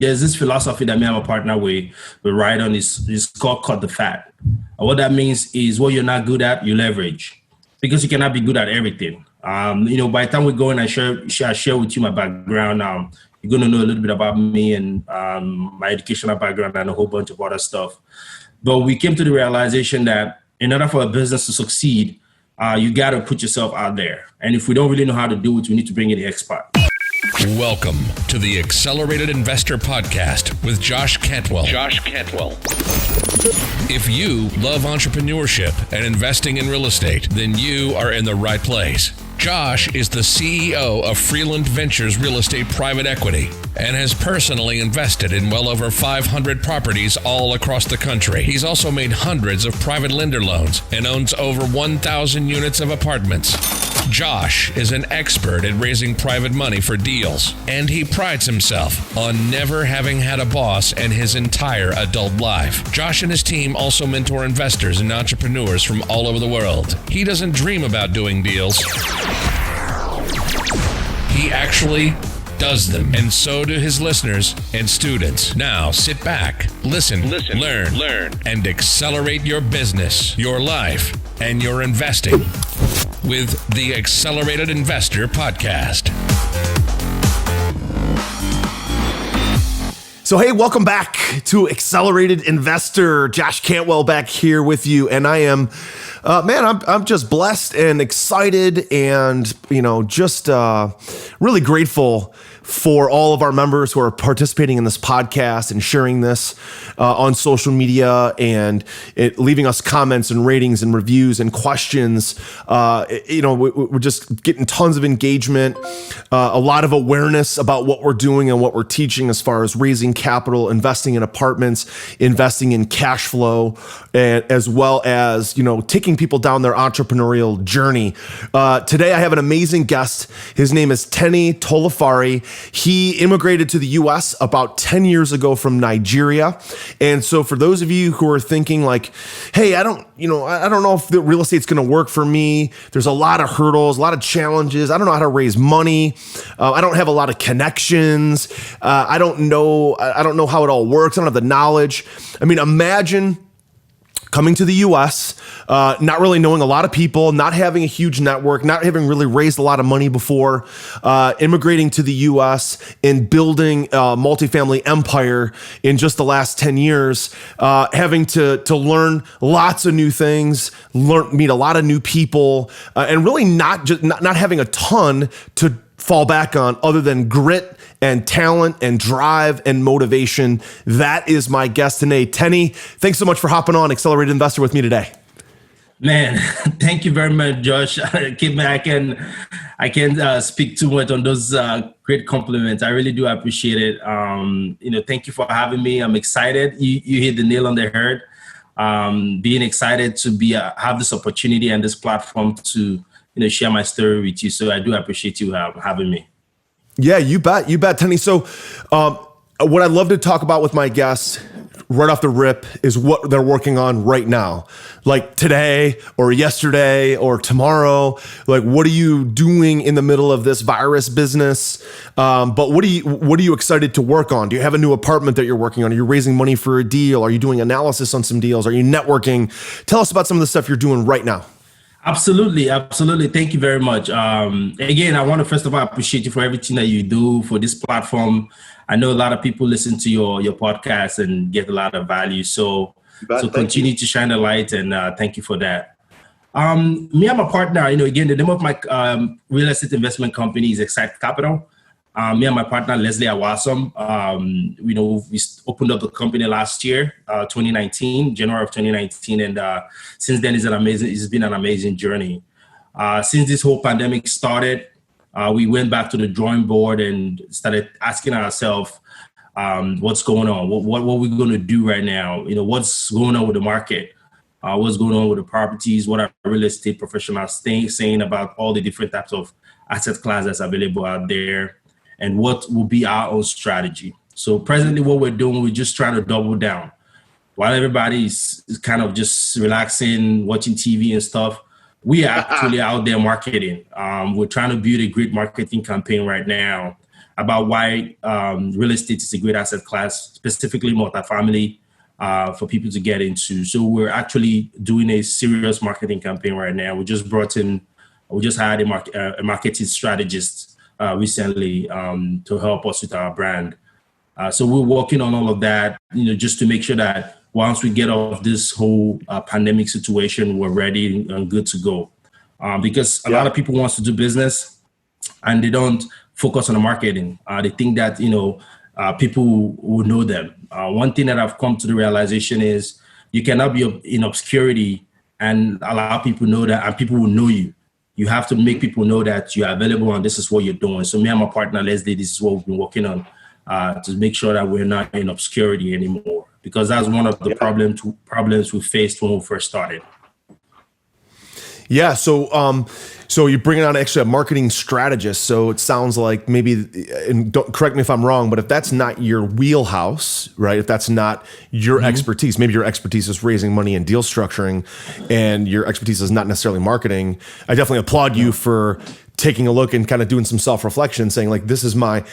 there's this philosophy that me and my partner we ride on is called cut the fat. And what that means is what you're not good at, you leverage, because you cannot be good at everything. By the time we go and I share with you my background, you're going to know a little bit about me and my educational background and a whole bunch of other stuff. But we came to the realization that in order for a business to succeed, you got to put yourself out there. And if we don't really know how to do it, we need to bring in the expert. Welcome to the Accelerated Investor Podcast with Josh Cantwell. If you love entrepreneurship and investing in real estate, then you are in the right place. Josh is the CEO of Freeland Ventures Real Estate Private Equity and has personally invested in well over 500 properties all across the country. He's also made hundreds of private lender loans and owns over 1,000 units of apartments. Josh is an expert at raising private money for deals, and he prides himself on never having had a boss in his entire adult life. Josh and his team also mentor investors and entrepreneurs from all over the world. He doesn't dream about doing deals. He actually does them, and so do his listeners and students. Now sit back, listen, learn, and accelerate your business, your life, and your investing with the Accelerated Investor Podcast. So, hey, welcome back to Accelerated Investor. Josh Cantwell back here with you, and I am, I'm just blessed and excited, and just really grateful for all of our members who are participating in this podcast and sharing this on social media and leaving us comments and ratings and reviews and questions. We're just getting tons of engagement, a lot of awareness about what we're doing and what we're teaching as far as raising capital, investing in apartments, investing in cash flow, and as well as, taking people down their entrepreneurial journey. Today, I have an amazing guest. His name is Tenny Tolofari. He immigrated to the U.S. about 10 years ago from Nigeria. And so for those of you who are thinking like, hey, I don't know if the real estate's going to work for me. There's a lot of hurdles, a lot of challenges. I don't know how to raise money. I don't have a lot of connections. I don't know how it all works. I don't have the knowledge. I mean, imagine coming to the U.S., not really knowing a lot of people, not having a huge network, not having really raised a lot of money before, immigrating to the U.S. and building a multifamily empire in just the last 10 years, having to learn lots of new things, meet a lot of new people, and really not having a ton to fall back on other than grit and talent and drive and motivation. That is my guest today. Tenny, thanks so much for hopping on Accelerated Investor with me today. Man, thank you very much, Josh. I can't speak too much on those great compliments. I really do appreciate it. Thank you for having me. I'm excited. You hit the nail on the head. Being excited to have this opportunity and this platform to share my story with you. So I do appreciate you having me. Yeah, you bet, Tenny. So what I'd love to talk about with my guests right off the rip is what they're working on right now, like today or yesterday or tomorrow. Like, what are you doing in the middle of this virus business? But what are you excited to work on? Do you have a new apartment that you're working on? Are you raising money for a deal? Are you doing analysis on some deals? Are you networking? Tell us about some of the stuff you're doing right now. Absolutely. Thank you very much. Again, I want to first of all appreciate you for everything that you do for this platform. I know a lot of people listen to your podcast and get a lot of value. So continue to shine the light, and thank you for that. Me and my partner, again, the name of my real estate investment company is Untitled Chapter. Me and my partner, Leslie Awasom, we opened up the company last year, 2019, January of 2019. And since then, it's been an amazing journey. Since this whole pandemic started, we went back to the drawing board and started asking ourselves, what's going on? What are we going to do right now? What's going on with the market? What's going on with the properties? What are real estate professionals saying about all the different types of asset classes available out there? And what will be our own strategy? So presently what we're doing, we're just trying to double down. While everybody is kind of just relaxing, watching TV and stuff, we are actually out there marketing. We're trying to build a great marketing campaign right now. about why real estate is a great asset class, specifically multifamily, for people to get into. So we're actually doing a serious marketing campaign right now. We just hired a marketing strategist recently to help us with our brand. So we're working on all of that, just to make sure that once we get off this whole pandemic situation, we're ready and good to go. Because a lot of people want to do business and they don't focus on the marketing. They think that, people will know them. One thing that I've come to the realization is you cannot be in obscurity and allow people know that, and people will know you. You have to make people know that you're available and this is what you're doing. So me and my partner, Leslie, this is what we've been working on to make sure that we're not in obscurity anymore, because that's one of the problems we faced when we first started. Yeah. So you're bringing on actually a marketing strategist. So it sounds like maybe, and don't correct me if I'm wrong, but if that's not your wheelhouse, right? If that's not your expertise, maybe your expertise is raising money and deal structuring, and your expertise is not necessarily marketing. I definitely applaud you for taking a look and kind of doing some self-reflection, saying like, this is my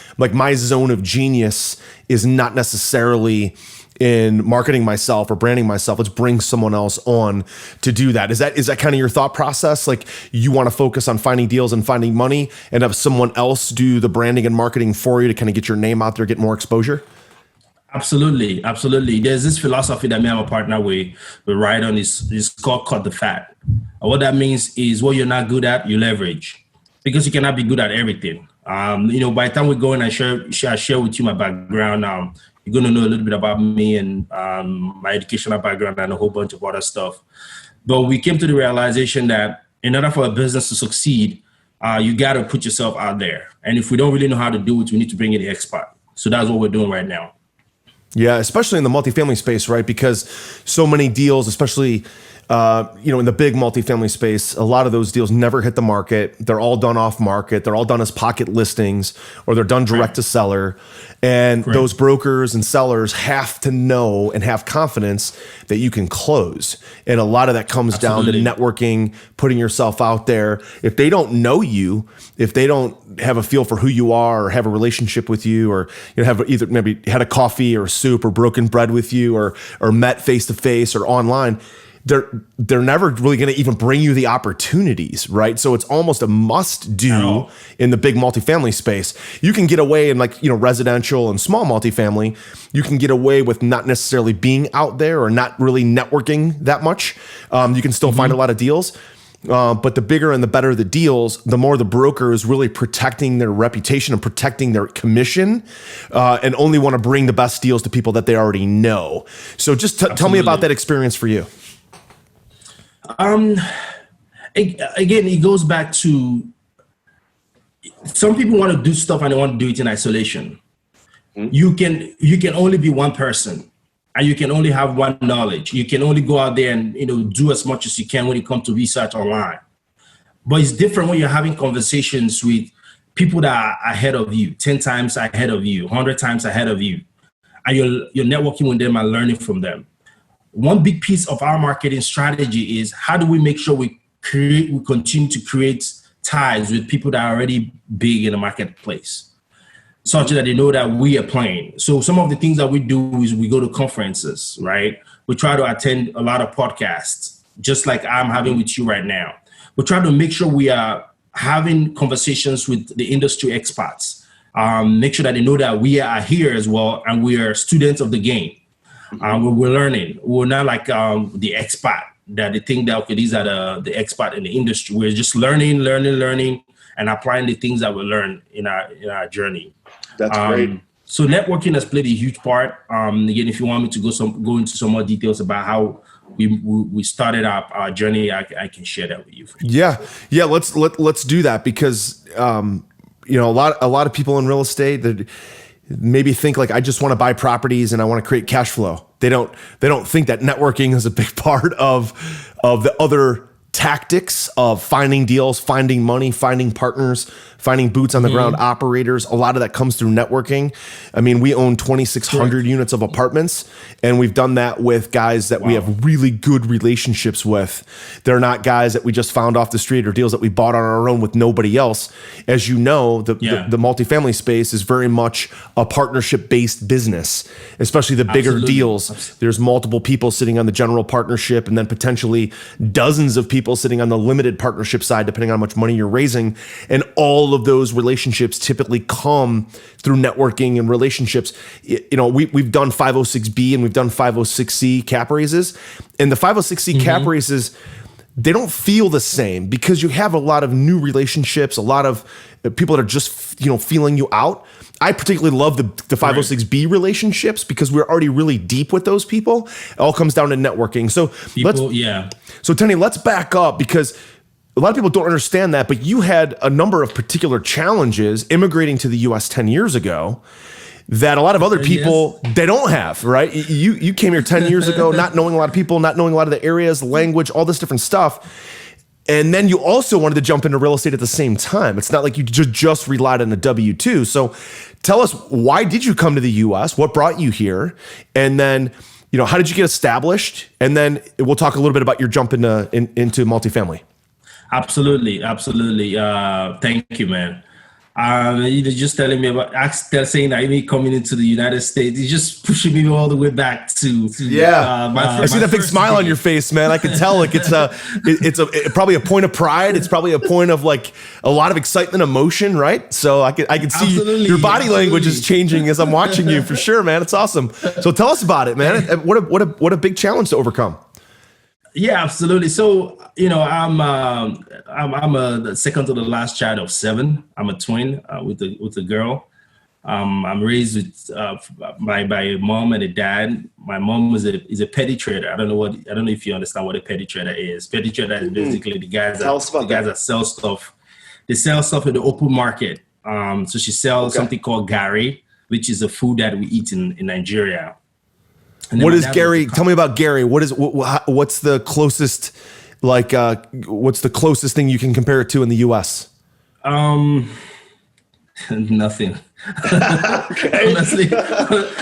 zone of genius is not necessarily in marketing myself or branding myself. Let's bring someone else on to do that. Is that kind of your thought process? Like, you want to focus on finding deals and finding money and have someone else do the branding and marketing for you to kind of get your name out there, get more exposure? Absolutely. There's this philosophy that me and my partner we ride on is called cut the fat. What that means is what you're not good at, you leverage, because you cannot be good at everything. By the time we go in and share with you my background, you're going to know a little bit about me and my educational background and a whole bunch of other stuff. But we came to the realization that in order for a business to succeed, you got to put yourself out there. And if we don't really know how to do it, we need to bring in the expert. So that's what we're doing right now. Yeah, especially in the multifamily space, right? Because so many deals, especially in the big multifamily space, a lot of those deals never hit the market. They're all done off market. They're all done as pocket listings, or they're done direct to seller. And those brokers and sellers have to know and have confidence that you can close. And a lot of that comes down to networking, putting yourself out there. If they don't know you, if they don't have a feel for who you are or have a relationship with you, or have either maybe had a coffee or soup or broken bread with you, or met face to face or online, they're never really going to even bring you the opportunities, right? So it's almost a must do in the big multifamily space. You can get away in residential and small multifamily. You can get away with not necessarily being out there or not really networking that much. You can still find a lot of deals. But the bigger and the better the deals, the more the broker is really protecting their reputation and protecting their commission, and only want to bring the best deals to people that they already know. So just tell me about that experience for you. Again, it goes back to some people want to do stuff and they want to do it in isolation. You can only be one person, and you can only have one knowledge. You can only go out there and do as much as you can when it comes to research online. But it's different when you're having conversations with people that are ahead of you, 10 times ahead of you, 100 times ahead of you, and you're networking with them and learning from them. One big piece of our marketing strategy is how do we make sure we continue to create ties with people that are already big in the marketplace, such that they know that we are playing. So some of the things that we do is we go to conferences, right? We try to attend a lot of podcasts, just like I'm having with you right now. We try to make sure we are having conversations with the industry experts, make sure that they know that we are here as well, and we are students of the game. We're learning. We're not like the expert that they think that, okay, these are the expert in the industry. We're just learning, and applying the things that we learn in our journey. That's great. So networking has played a huge part. Again, if you want me to go into some more details about how we started our journey, I can share that with you. Yeah. Let's do that, because a lot of people in real estate that maybe think like, I just want to buy properties and I want to create cash flow. They don't think that networking is a big part of the other tactics of finding deals, finding money, finding partners, finding boots on the ground operators. A lot of that comes through networking. I mean, we own 2,600 units of apartments, and we've done that with guys that we have really good relationships with. They're not guys that we just found off the street or deals that we bought on our own with nobody else. As you know, the multifamily space is very much a partnership-based business, especially the bigger deals. There's multiple people sitting on the general partnership, and then potentially dozens of people sitting on the limited partnership side, depending on how much money you're raising. And all of those relationships typically come through networking and relationships. We've done 506B and we've done 506C cap raises, and the 506C cap raises, they don't feel the same because you have a lot of new relationships, a lot of people that are just, feeling you out. I particularly love the 506B relationships because we're already really deep with those people. It all comes down to networking. So Tenny, let's back up because a lot of people don't understand that, but you had a number of particular challenges immigrating to the US 10 years ago that a lot of other people, they don't have, right? You came here 10 years ago, not knowing a lot of people, not knowing a lot of the areas, language, all this different stuff. And then you also wanted to jump into real estate at the same time. It's not like you just relied on a W-2. So tell us, why did you come to the US? What brought you here? And then, how did you get established? And then we'll talk a little bit about your jump into multifamily. Absolutely. Thank you, man. You're just telling me saying that me coming into the United States, it's just pushing me all the way back to I see that big smile on your face, man. I can tell it's probably a point of pride. It's probably a point of like a lot of excitement, emotion, right? So I can see your body language is changing as I'm watching you for sure, man. It's awesome. So tell us about it, man. What a big challenge to overcome. Yeah, absolutely. So, I'm the second to the last child of 7. I'm a twin with a girl. I'm raised with by a mom and a dad. My mom is a petty trader. I don't know if you understand what a petty trader is. Petty trader is basically the guys that sell stuff. They sell stuff in the open market. So she sells something called gari, which is a food that we eat in Nigeria. What is Gary? Tell me about Gary. What's the closest, what's the closest thing you can compare it to in the U.S.? Nothing.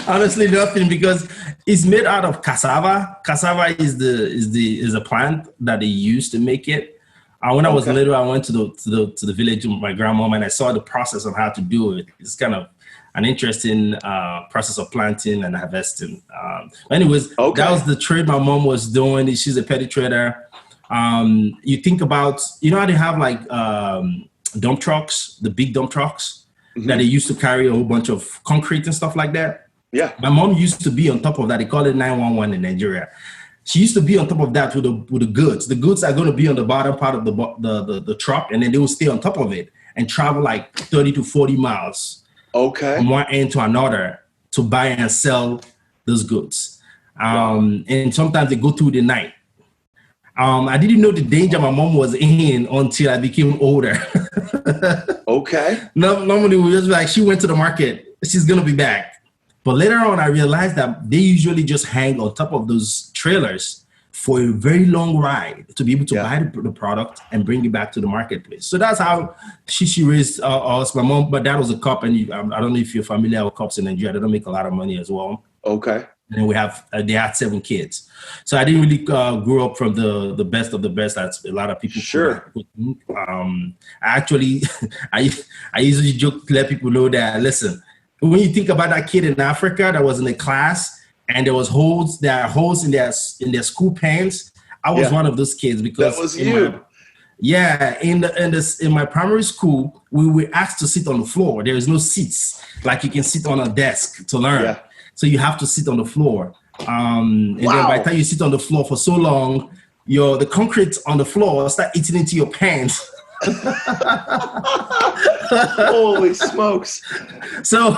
Honestly, nothing, because it's made out of cassava. Cassava is a plant that they use to make it. When I was little, I went to the village with my grandmom, and I saw the process of how to do it. It's kind of an interesting process of planting and harvesting. That was the trade my mom was doing. She's a petty trader. You think about, how they have like dump trucks, the big dump trucks that they used to carry a whole bunch of concrete and stuff like that. Yeah. My mom used to be on top of that. They call it 911 in Nigeria. She used to be on top of that with the goods. The goods are going to be on the bottom part of the truck, and then they will stay on top of it and travel like 30 to 40 miles. From one end to another to buy and sell those goods. And sometimes they go through the night. I didn't know the danger my mom was in until I became older. Normally we just like, she went to the market, she's going to be back. But later on, I realized that they usually just hang on top of those trailers for a very long ride to be able to buy the product and bring it back to the marketplace. So that's how she raised us. My dad was a cop, and I don't know if you're familiar with cops in Nigeria. They don't make a lot of money as well. Okay. And then they had 7 kids. So I didn't really grow up from the best of the best. That's a lot of people. Sure. I usually joke to let people know that, listen, when you think about that kid in Africa that was in the class, and there are holes in their school pants. I was one of those kids because that was you. In my primary school, we were asked to sit on the floor. There is no seats like you can sit on a desk to learn. Yeah. So you have to sit on the floor. And then by the time you sit on the floor for so long, the concrete on the floor start eating into your pants. Holy smokes. So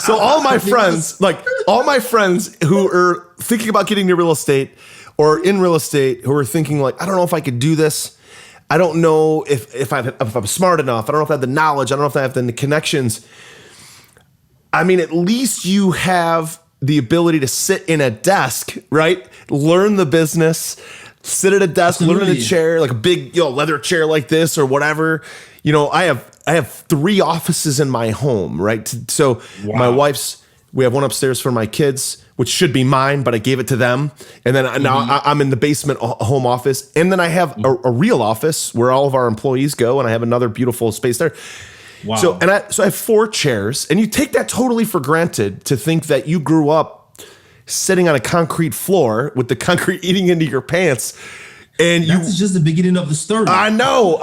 all my friends who are thinking about getting into real estate or in real estate, who are thinking like, I don't know if I could do this. I don't know if I'm smart enough. I don't know if I have the knowledge. I don't know if I have the connections. I mean, at least you have the ability to sit in a desk, right? Learn the business, sit at a desk, learn in a chair, like a big, leather chair like this or whatever. I have 3 offices in my home, right? So my wife's, we have one upstairs for my kids, which should be mine, but I gave it to them. And then now I'm in the basement home office. And then I have a real office where all of our employees go, and I have another beautiful space there. Wow. So I have 4 chairs, and you take that totally for granted to think that you grew up sitting on a concrete floor with the concrete eating into your pants. And that's just the beginning of the story. I know.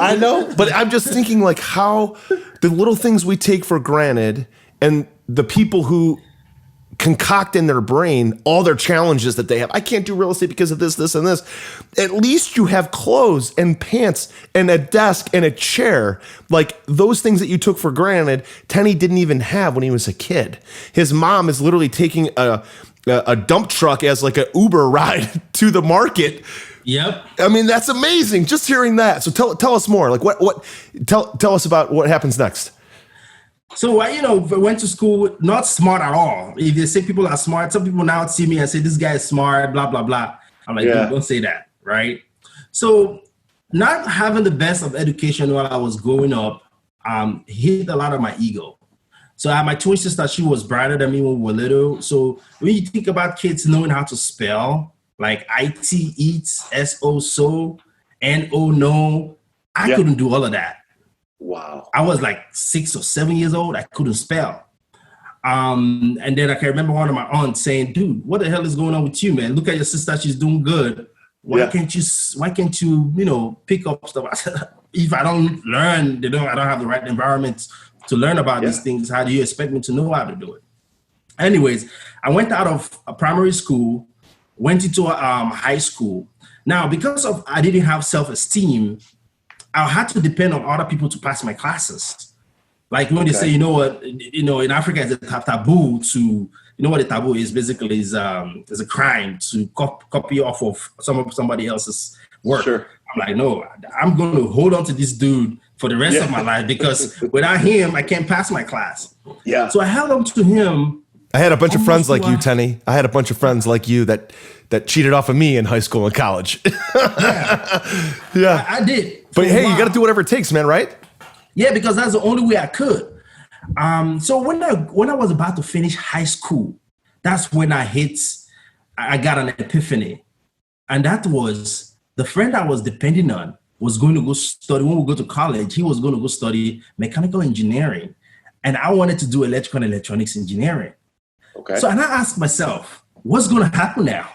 But I'm just thinking like how the little things we take for granted and the people who concoct in their brain all their challenges that they have. I can't do real estate because of this, this, and this. At least you have clothes and pants and a desk and a chair. Like those things that you took for granted, Tenny didn't even have when he was a kid. His mom is literally taking a dump truck as like an Uber ride to the market. Yep. I mean, that's amazing. Just hearing that. So tell us more. Like tell us about what happens next. So I went to school, not smart at all. If they say people are smart, some people now see me and say, this guy is smart, blah, blah, blah. I'm like, don't say that, right? So not having the best of education while I was growing up hit a lot of my ego. So I had my twin sister, she was brighter than me when we were little. So when you think about kids knowing how to spell, like IT, eats, SO, so, NO, no, I couldn't do all of that. Wow. I was like 6 or 7 years old. I couldn't spell. And then I can remember one of my aunts saying, dude, what the hell is going on with you, man? Look at your sister. She's doing good. Why can't you pick up stuff? I said, if I don't learn, I don't have the right environment to learn about these things. How do you expect me to know how to do it? Anyways, I went out of a primary school, went into high school. Now, because I didn't have self-esteem, I had to depend on other people to pass my classes. Like when they say, in Africa it's a taboo to, what a taboo is basically is a crime to copy off of somebody else's work. Sure. I'm like, no, I'm going to hold on to this dude for the rest of my life because without him, I can't pass my class. Yeah. So I held on to him. I had a bunch of friends like you, Tenny. I had a bunch of friends like you that cheated off of me in high school and college. I did. But hey, you got to do whatever it takes, man, right? Yeah, because that's the only way I could. So when I was about to finish high school, that's when I got an epiphany. And that was the friend I was depending on was going to go study. When we go to college, he was going to go study mechanical engineering. And I wanted to do electrical and electronics engineering. Okay. So, and I asked myself, what's going to happen now?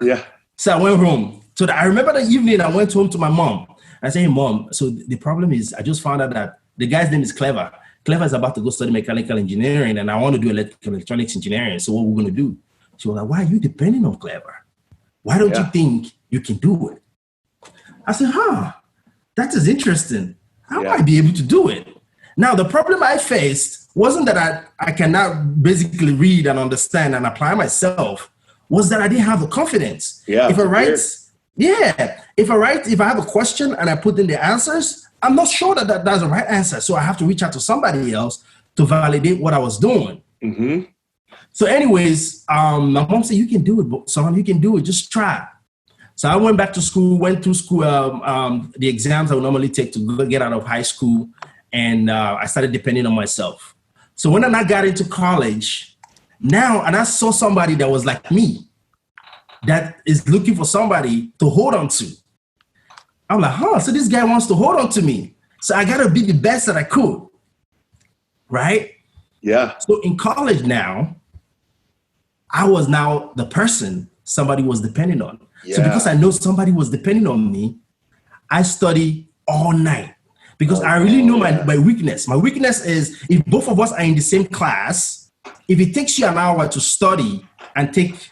Yeah. So I went home. So I remember the evening I went home to my mom. I said, hey, Mom, so the problem is I just found out that the guy's name is Clever. Clever is about to go study mechanical engineering, and I want to do electrical and electronics engineering. So what we're going to do? She was like, why are you depending on Clever? Why don't you think you can do it? I said, that is interesting. I might be able to do it. Now, the problem I faced wasn't that I cannot basically read and understand and apply myself, was that I didn't have the confidence. Yeah. If I have a question and I put in the answers, I'm not sure that that's the right answer. So I have to reach out to somebody else to validate what I was doing. Mm-hmm. So anyways, my mom said, you can do it, son, you can do it, just try. So I went back to school, went through school, the exams I would normally take to get out of high school. And I started depending on myself. So when I got into college, and I saw somebody that was like me, that is looking for somebody to hold on to. I'm like, so this guy wants to hold on to me. So I got to be the best that I could. Right? Yeah. So in college now, I was now the person somebody was depending on. Yeah. So because I know somebody was depending on me, I study all night. Because I really know my weakness. My weakness is if both of us are in the same class, if it takes you an hour to study and take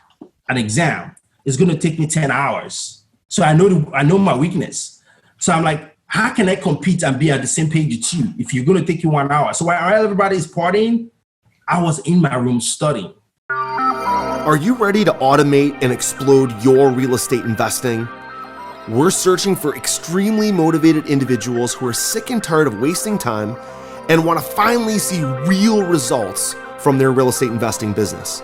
an exam, it's going to take me 10 hours. So I know my weakness. So I'm like, how can I compete and be at the same page with you if you're going to take you 1 hour? So while everybody is partying, I was in my room studying. Are you ready to automate and explode your real estate investing? We're searching for extremely motivated individuals who are sick and tired of wasting time and want to finally see real results from their real estate investing business.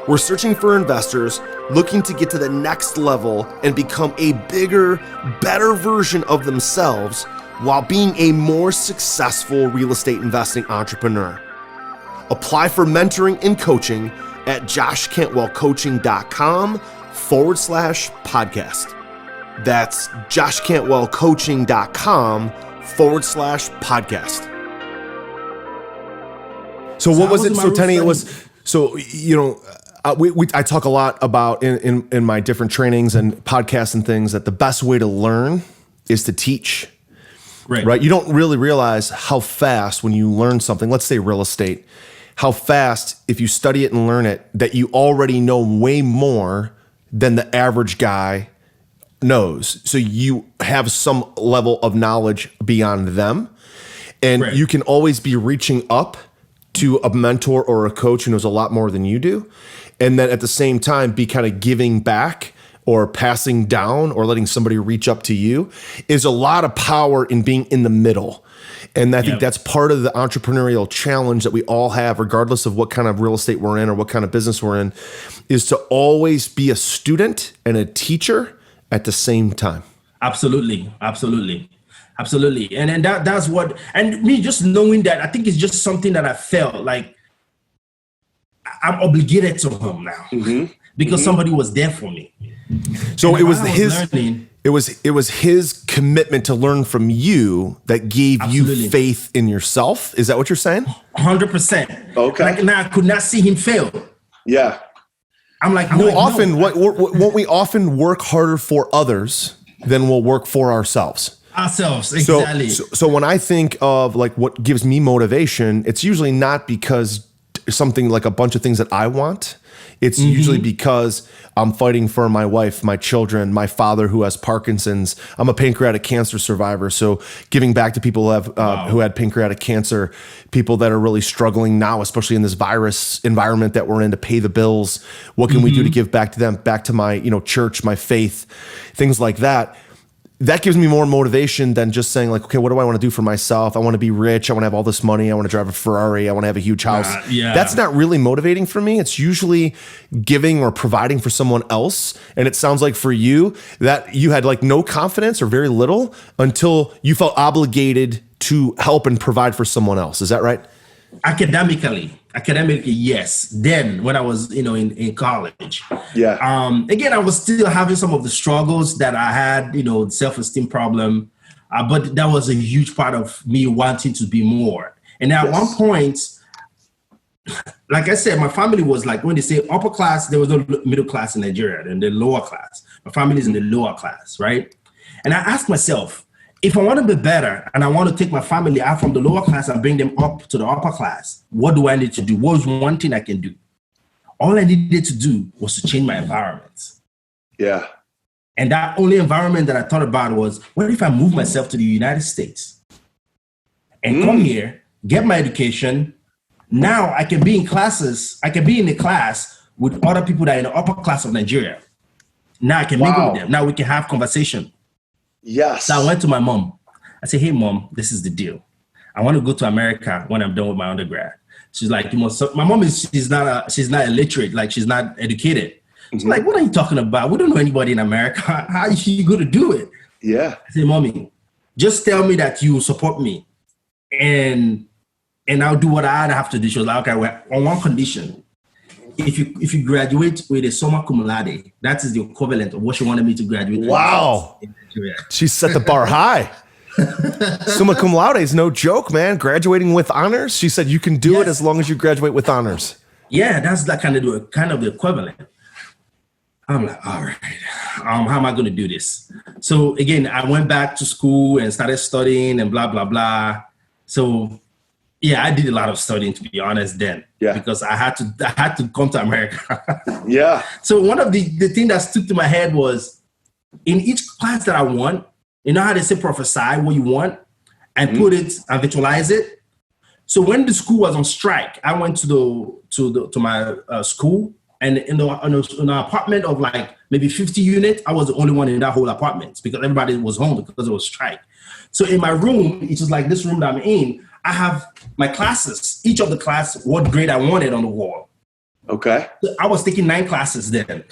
We're searching for investors looking to get to the next level and become a bigger, better version of themselves while being a more successful real estate investing entrepreneur. Apply for mentoring and coaching at joshcantwellcoaching.com/podcast. That's joshcantwellcoaching.com/podcast. So what was it? So Tenny, it was, so, I talk a lot about in my different trainings and podcasts and things that the best way to learn is to teach. Right. You don't really realize how fast when you learn something, let's say real estate, how fast if you study it and learn it, that you already know way more than the average guy knows. So you have some level of knowledge beyond them. And you can always be reaching up to a mentor or a coach who knows a lot more than you do. And then at the same time, be kind of giving back or passing down or letting somebody reach up to you is a lot of power in being in the middle. And I think that's part of the entrepreneurial challenge that we all have, regardless of what kind of real estate we're in or what kind of business we're in, is to always be a student and a teacher at the same time. Absolutely. And that's what, and me just knowing that, I think it's just something that I felt like I'm obligated to him now because somebody was there for me. So it was his commitment to learn from you that gave you faith in yourself. Is that what you're saying? 100%. Okay. Like now I could not see him fail. Yeah. I'm like, won't we often work harder for others than we'll work for ourselves? Exactly. So when I think of like what gives me motivation, it's usually not because something like a bunch of things that I want. It's usually because I'm fighting for my wife, my children, my father who has Parkinson's. I'm a pancreatic cancer survivor. So giving back to people who have who had pancreatic cancer, people that are really struggling now, especially in this virus environment that we're in, to pay the bills. What can we do to give back to them, back to my church, my faith, things like that. That gives me more motivation than just saying like, okay, what do I want to do for myself? I want to be rich. I want to have all this money. I want to drive a Ferrari. I want to have a huge house. That's not really motivating for me. It's usually giving or providing for someone else. And it sounds like for you that you had like no confidence or very little until you felt obligated to help and provide for someone else. Is that right? Academically, yes. Then when I was, in college, again, I was still having some of the struggles that I had, self-esteem problem, but that was a huge part of me wanting to be more. And at one point, like I said, my family was like, when they say upper class, there was no middle class in Nigeria, and the lower class. My family is in the lower class, right? And I asked myself, if I want to be better and I want to take my family out from the lower class and bring them up to the upper class, what do I need to do? What was one thing I can do? All I needed to do was to change my environment. Yeah. And that only environment that I thought about was, what if I move myself to the United States and come here, get my education? Now I can be in classes. I can be in a class with other people that are in the upper class of Nigeria. Now I can mingle with them. Now we can have conversation. Yes. So I went to my mom. I said, hey, mom, this is the deal. I want to go to America when I'm done with my undergrad. She's like, my mom she's not illiterate. Like, she's not educated. She's like, what are you talking about? We don't know anybody in America. How is she going to do it? Yeah. I said, mommy, just tell me that you support me and I'll do what I have to do. She was like, okay, well, on one condition. If you graduate with a summa cum laude, that is the equivalent of what she wanted me to graduate with. Wow. She set the bar high. Summa cum laude is no joke, man. Graduating with honors. She said you can do it as long as you graduate with honors. Yeah, that's that kind of the equivalent. I'm like, all right, how am I going to do this? So again, I went back to school and started studying and blah, blah, blah. So yeah, I did a lot of studying, to be honest, then. Yeah. Because I had to come to America. Yeah. So one of the thing that stuck to my head was, in each class that I want, you know how they say prophesy what you want and put it and visualize it. So when the school was on strike, I went to my school, and in an apartment of like maybe 50 units, I was the only one in that whole apartment because everybody was home because it was strike. So in my room, it's just like this room that I'm in, I have my classes, each of the class, what grade I wanted on the wall. Okay. So I was taking 9 classes then.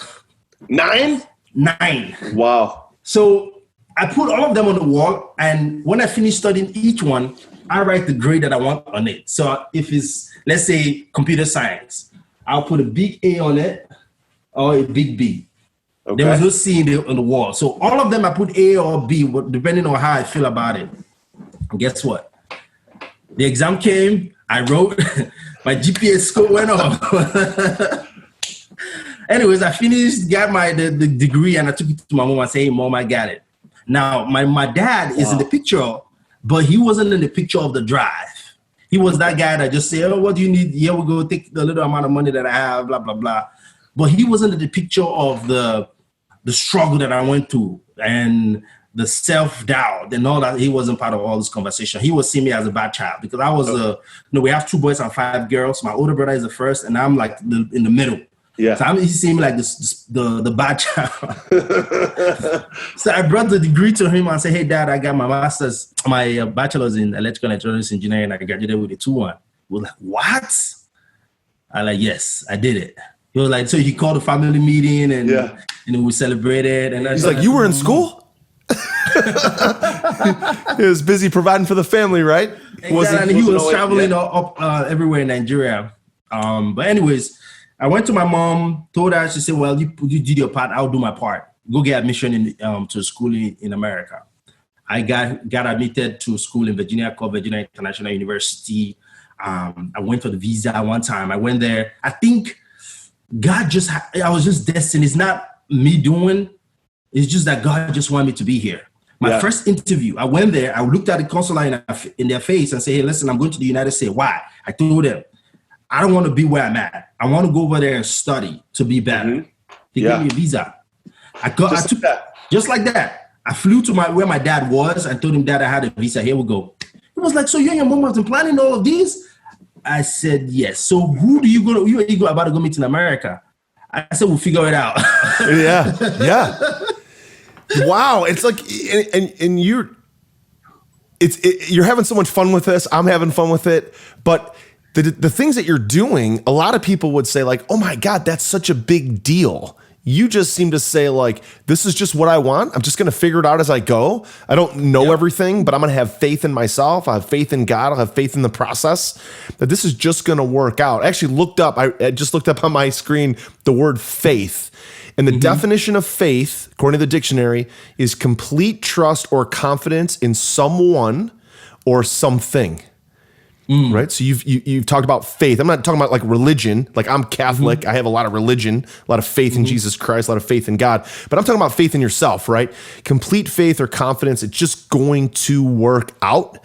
9? 9. Wow. So I put all of them on the wall, and when I finish studying each one, I write the grade that I want on it. So if it's, let's say, computer science, I'll put a big A on it or a big B. Okay. There was no C on the wall. So all of them I put A or B, depending on how I feel about it. And guess what? The exam came, I wrote, my GPA score went up. Anyways, I finished, got the degree, and I took it to my mom and said, hey, Mom, I got it. Now, my dad is in the picture, but he wasn't in the picture of the drive. He was that guy that just said, oh, what do you need? Here we go, take the little amount of money that I have, blah, blah, blah. But he wasn't in the picture of the struggle that I went through and the self-doubt and all that. He wasn't part of all this conversation. He was seeing me as a bad child because I was, we have 2 boys and 5 girls. My older brother is the first, and I'm like in the middle. Yeah. So he's seeing me like the bad child. So I brought the degree to him and said, hey, Dad, I got my master's, my bachelor's in electrical and electronics engineering. I graduated with a 2-1. He was like, what? I like, yes, I did it. He was like, so he called a family meeting and we celebrated. And he's like, you were in school? He was busy providing for the family, right? Exactly. He was traveling up everywhere in Nigeria. But anyways, I went to my mom, told her, she said, well, you did your part, I'll do my part. Go get admission to school in America. I got admitted to school in Virginia called Virginia International University. I went for the visa one time. I went there. I think I was just destined. It's not me doing, it's just that God just wanted me to be here. My first interview, I went there, I looked at the consular in their face and said, hey, listen, I'm going to the United States. Why? I told them, I don't want to be where I'm at. I want to go over there and study to be better. Mm-hmm. They gave me a visa. I took that. Just like that. I flew to where my dad was and told him, Dad, I had a visa. Here we go. He was like, so you and your mom have been planning all of these? I said, yes. So who are you about to go meet in America? I said, we'll figure it out. Yeah. Wow. It's like, and you're having so much fun with this. I'm having fun with it. But the things that you're doing, a lot of people would say like, oh my God, that's such a big deal. You just seem to say like, this is just what I want. I'm just going to figure it out as I go. I don't know everything, but I'm going to have faith in myself. I have faith in God. I'll have faith in the process that this is just going to work out. I actually I just looked up on my screen the word faith. And the definition of faith, according to the dictionary, is complete trust or confidence in someone or something. Right. So you've talked about faith. I'm not talking about like religion. Like I'm Catholic. I have a lot of religion, a lot of faith in Jesus Christ, a lot of faith in God. But I'm talking about faith in yourself, right? Complete faith or confidence. It's just going to work out.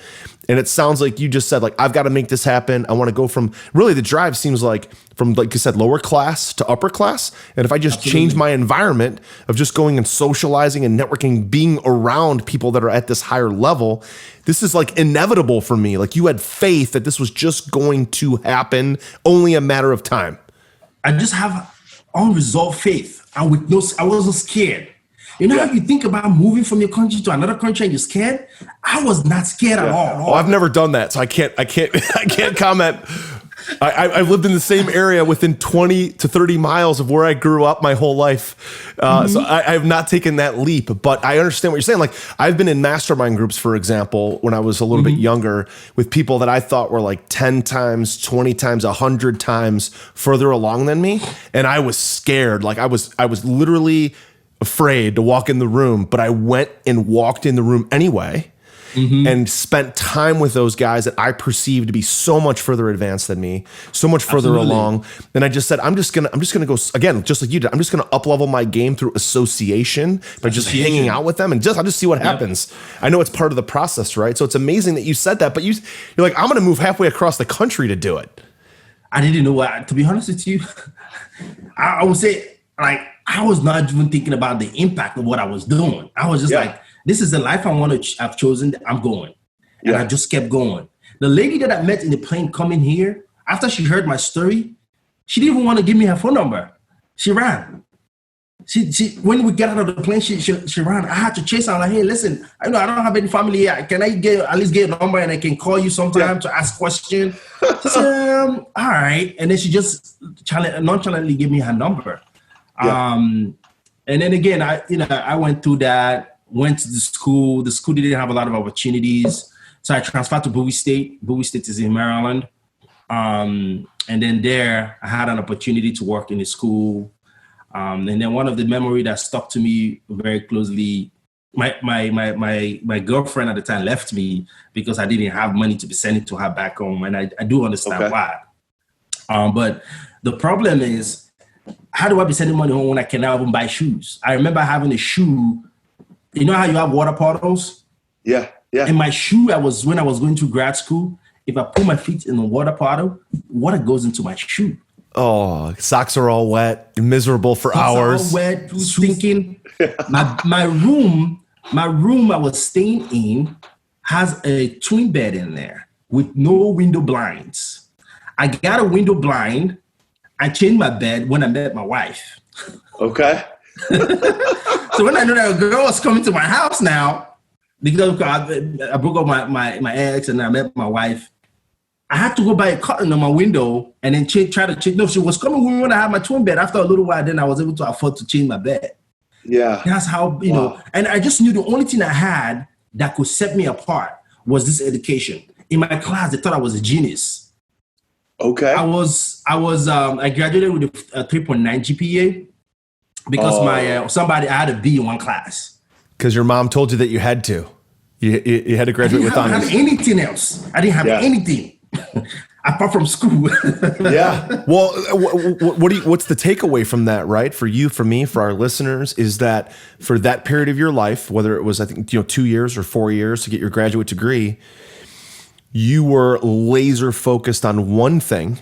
And it sounds like you just said, like, I've got to make this happen. I want to go from, really the drive seems like from, like you said, lower class to upper class. And if I just change my environment of just going and socializing and networking, being around people that are at this higher level, this is like inevitable for me. Like you had faith that this was just going to happen, only a matter of time. I just have unresolved faith. I wasn't scared. You know how you think about moving from your country to another country and you're scared? I was not scared at all. Oh, I've never done that, so I can't comment. I've lived in the same area within 20 to 30 miles of where I grew up my whole life. So I have not taken that leap, but I understand what you're saying. Like I've been in mastermind groups, for example, when I was a little bit younger with people that I thought were like 10 times, 20 times, 100 times further along than me. And I was scared. Like I was literally afraid to walk in the room, but I went and walked in the room anyway and spent time with those guys that I perceived to be so much further advanced than me, so much further along. And I just said, I'm just gonna go again, just like you did. I'm just gonna up level my game through association by just hanging out with them and I'll just see what happens. I know it's part of the process, right? So it's amazing that you said that, but you're like, I'm gonna move halfway across the country to do it. I didn't know what, to be honest with you, I would say like, I was not even thinking about the impact of what I was doing. I was just like, this is the life I want to I've chosen. I'm going. And I just kept going. The lady that I met in the plane coming here, after she heard my story, she didn't even want to give me her phone number. She ran. She when we get out of the plane, she ran. I had to chase her. I'm like, hey, listen, I know I don't have any family here. Can I at least get a number and I can call you sometime to ask questions? She said, all right. And then she just nonchalantly gave me her number. Yeah. And then again, I went through that, went to the school. The school didn't have a lot of opportunities. So I transferred to Bowie State. Bowie State is in Maryland. And then there, I had an opportunity to work in the school. And then one of the memory that stuck to me very closely, my girlfriend at the time left me because I didn't have money to be sending to her back home. And I do understand why. But the problem is, how do I be sending money home when I cannot even buy shoes? I remember having a shoe. You know how you have water bottles? Yeah. In my shoe, when I was going to grad school, if I put my feet in the water bottle, water goes into my shoe. Oh, socks are all wet, miserable for hours. All wet, stinking. My room I was staying in has a twin bed in there with no window blinds. I got a window blind. I changed my bed when I met my wife. Okay. So when I knew that a girl was coming to my house now, because I broke up my ex and I met my wife, I had to go buy a curtain on my window and then try to change. No, she was coming when I had my twin bed. After a little while, then I was able to afford to change my bed. Yeah. That's how, you know, and I just knew the only thing I had that could set me apart was this education. In my class, they thought I was a genius. Okay. I graduated with a 3.9 GPA because I had a B in one class. Because your mom told you that you had to. You had to graduate with honors. I didn't have anything else. I didn't have anything apart from school. Yeah. Well, what's the takeaway from that, right? For you, for me, for our listeners, is that for that period of your life, whether it was, I think, 2 years or 4 years to get your graduate degree, you were laser focused on one thing.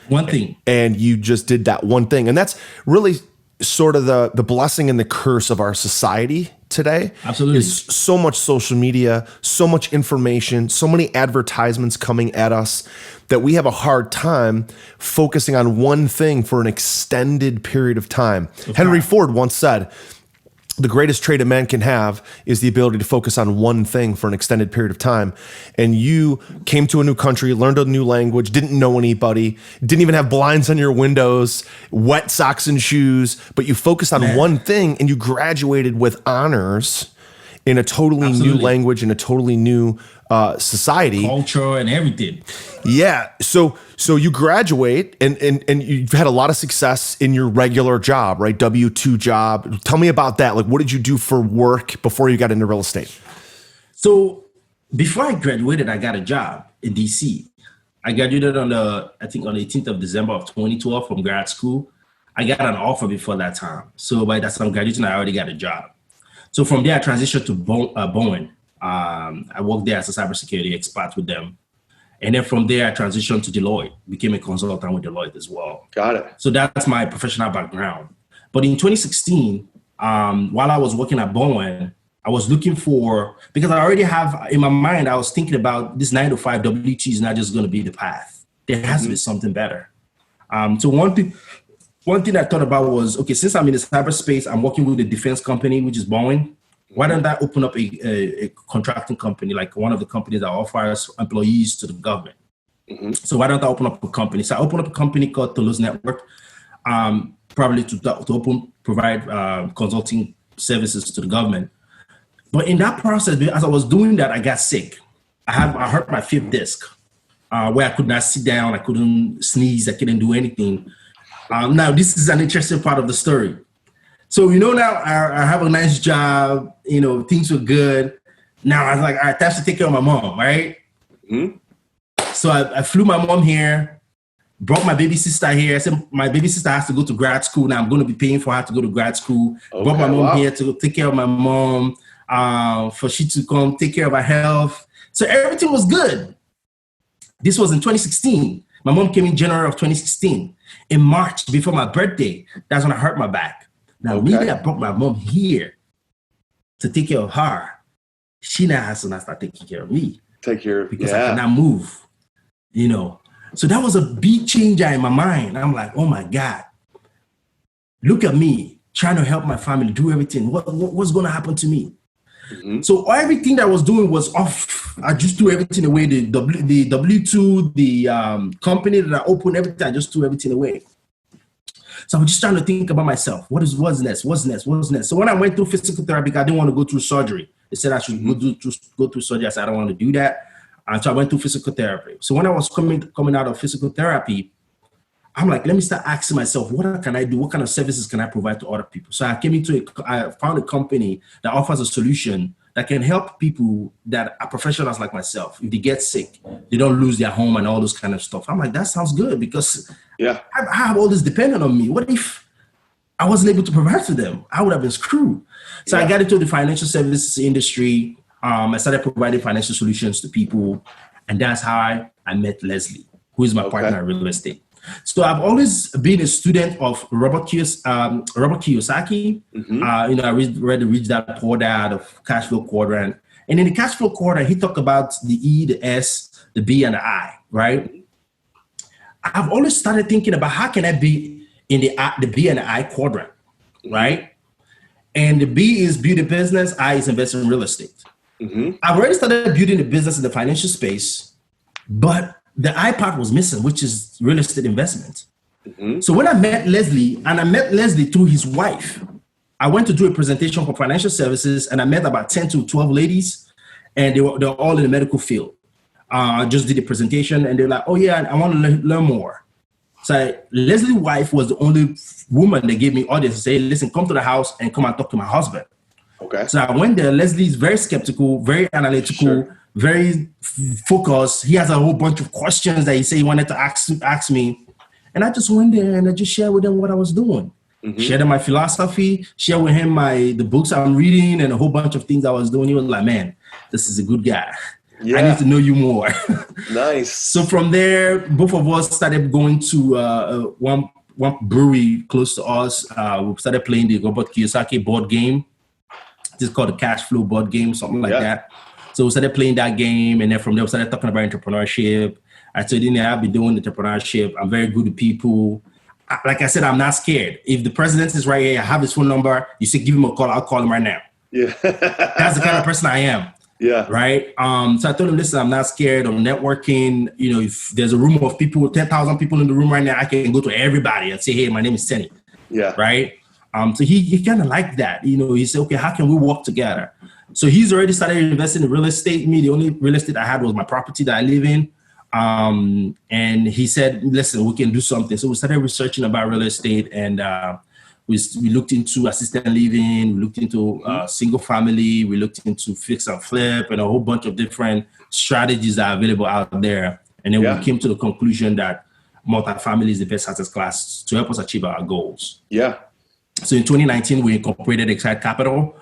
One thing. And you just did that one thing. And that's really sort of the blessing and the curse of our society today. Absolutely. Is so much social media, so much information, so many advertisements coming at us that we have a hard time focusing on one thing for an extended period of time. Okay. Henry Ford once said, the greatest trait a man can have is the ability to focus on one thing for an extended period of time. And you came to a new country, learned a new language, didn't know anybody, didn't even have blinds on your windows, wet socks and shoes, but you focused on one thing and you graduated with honors in a totally new language, in a totally new society. Culture and everything. Yeah. So you graduate and you've had a lot of success in your regular job, right? W-2 job. Tell me about that. Like, what did you do for work before you got into real estate? So before I graduated, I got a job in DC. I graduated on the 18th of December of 2012 from grad school. I got an offer before that time. So by that time graduating, I already got a job. So from there, I transitioned to Bowen. I worked there as a cybersecurity expert with them. And then from there, I transitioned to Deloitte, became a consultant with Deloitte as well. Got it. So that's my professional background. But in 2016, while I was working at Bowen, I was looking for, because I already have in my mind, I was thinking about this 9 to 5 W2 is not just going to be the path. There has to be something better. So one thing I thought about was, okay, since I'm in the cyberspace, I'm working with a defense company, which is Boeing. Why don't I open up a contracting company, like one of the companies that offers employees to the government? Mm-hmm. So why don't I open up a company? So I opened up a company called Toulouse Network, probably to provide consulting services to the government. But in that process, as I was doing that, I got sick. I hurt my fifth disc, where I could not sit down, I couldn't sneeze, I couldn't do anything. Now, this is an interesting part of the story. So, now I have a nice job, things were good. Now I was like, all right, I have to take care of my mom, right? Mm-hmm. So I flew my mom here, brought my baby sister here. I said, my baby sister has to go to grad school. Now I'm going to be paying for her to go to grad school. Okay, brought my mom here to take care of my mom, for she to come take care of her health. So everything was good. This was in 2016. My mom came in January of 2016. In March, before my birthday, that's when I hurt my back. Now, me that brought my mom here to take care of her, she now has to now start taking care of me. Because I cannot move, So that was a big change in my mind. I'm like, oh my God, look at me. trying to help my family, do everything. What's going to happen to me? So everything that I was doing was off. I just threw everything away. The W-2, the company that I opened, everything, I just threw everything away. So I was just trying to think about myself. What's next? So when I went through physical therapy, I didn't want to go through surgery. They said I should go through surgery. I said, I don't want to do that. And so I went through physical therapy. So when I was coming out of physical therapy, I'm like, let me start asking myself, what can I do? What kind of services can I provide to other people? So I found a company that offers a solution that can help people that are professionals like myself. If they get sick, they don't lose their home and all those kind of stuff. I'm like, that sounds good, because I have all this dependent on me. What if I wasn't able to provide for them? I would have been screwed. So I got into the financial services industry. I started providing financial solutions to people. And that's how I met Leslie, who is my partner in real estate. So I've always been a student of Robert Kiyosaki. I read the Rich Dad Poor Dad of Cash Flow Quadrant. And in the Cash Flow Quadrant, he talked about the E, the S, the B, and the I, right? I've always started thinking about how can I be in the B and the I quadrant, right? And the B is build a business, I is invest in real estate. I've already started building the business in the financial space, but the I part was missing, which is real estate investment. So when I met Leslie, and I met Leslie through his wife, I went to do a presentation for financial services, and I met about 10 to 12 ladies, and they're all in the medical field. I just did a presentation, and they're like, oh yeah, I want to learn more. So Leslie's wife was the only woman that gave me audience to say, listen, come to the house and come and talk to my husband. Okay. So I went there. Leslie's very skeptical, very analytical, very focused. He has a whole bunch of questions that he said he wanted to ask me. And I just went there and I just shared with him what I was doing. Shared him my philosophy, shared with him the books I'm reading and a whole bunch of things I was doing. He was like, man, this is a good guy. I need to know you more. Nice. So from there, both of us started going to one brewery close to us. We started playing the Robert Kiyosaki board game. This is called the Cash Flow board game, something like that. So we started playing that game, and then from there we started talking about entrepreneurship. I told him I've been doing entrepreneurship. I'm very good at people. Like I said, I'm not scared. If the president is right here, I have his phone number. You say, give him a call. I'll call him right now. Yeah. That's the kind of person I am. Yeah. Right. So I told him, listen, I'm not scared of networking. You know, if there's a room of people, 10,000 people in the room right now, I can go to everybody and say, hey, my name is Tenny. Yeah. Right. So he kind of liked that. You know, he said, okay, how can we work together? So he's already started investing in real estate. Me, the only real estate I had was my property that I live in. And he said, listen, we can do something. So we started researching about real estate, and we looked into assisted living, we looked into single family, we looked into fix and flip, and a whole bunch of different strategies that are available out there. And then we came to the conclusion that multifamily is the best asset class to help us achieve our goals. Yeah. So in 2019, we incorporated Excite Capital.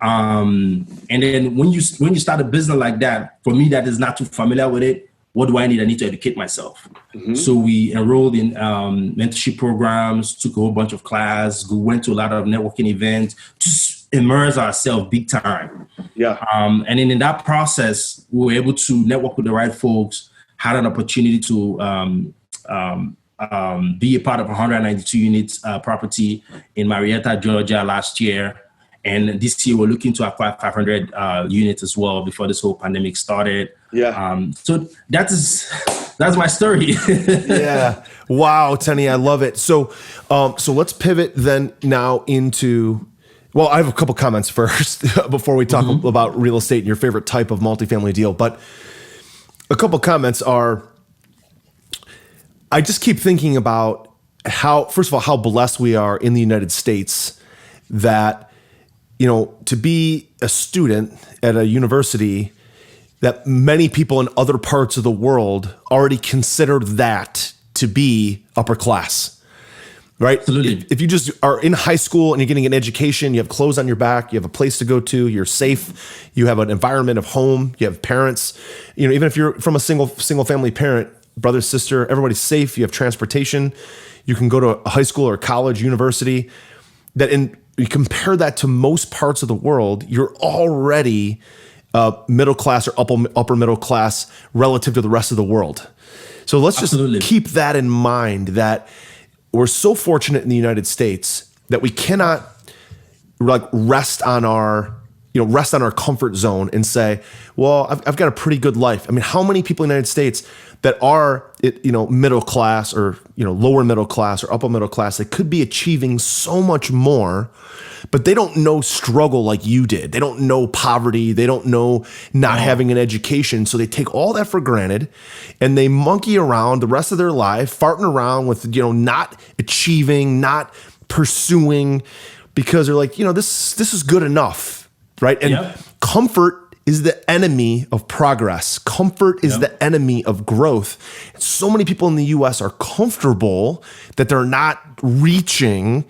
And then when you start a business like that, for me, that is not too familiar with it. What do I need? I need to educate myself. So we enrolled in mentorship programs, took a whole bunch of classes, went to a lot of networking events, just immerse ourselves big time. Yeah. And then in that process, we were able to network with the right folks, had an opportunity to be a part of 192 units property in Marietta, Georgia last year. And this year, we're looking to acquire 500 units as well before this whole pandemic started. Yeah. So that's my story. Yeah. Wow, Tenny, I love it. So let's pivot then now into. Well, I have a couple comments first before we talk about real estate and your favorite type of multifamily deal. But a couple comments are. I just keep thinking about first of all, how blessed we are in the United States that. You know, to be a student at a university that many people in other parts of the world already consider that to be upper class, right? Absolutely. If you just are in high school and you're getting an education, you have clothes on your back, you have a place to go to, you're safe, you have an environment of home, you have parents, you know, even if you're from a single family parent, brother, sister, everybody's safe, you have transportation, you can go to a high school or college, university, you compare that to most parts of the world, you're already middle class or upper middle class relative to the rest of the world. So let's just keep that in mind, that we're so fortunate in the United States that we cannot rest on our comfort zone and say, well, I've got a pretty good life. I mean, how many people in the United States that are, middle class or, lower middle class or upper middle class, that could be achieving so much more, but they don't know struggle like you did. They don't know poverty. They don't know not having an education. So they take all that for granted and they monkey around the rest of their life, farting around with, not achieving, not pursuing, because they're like, this is good enough, right? And comfort is the enemy of progress. Comfort is the enemy of growth. And so many people in the U.S. are comfortable that they're not reaching.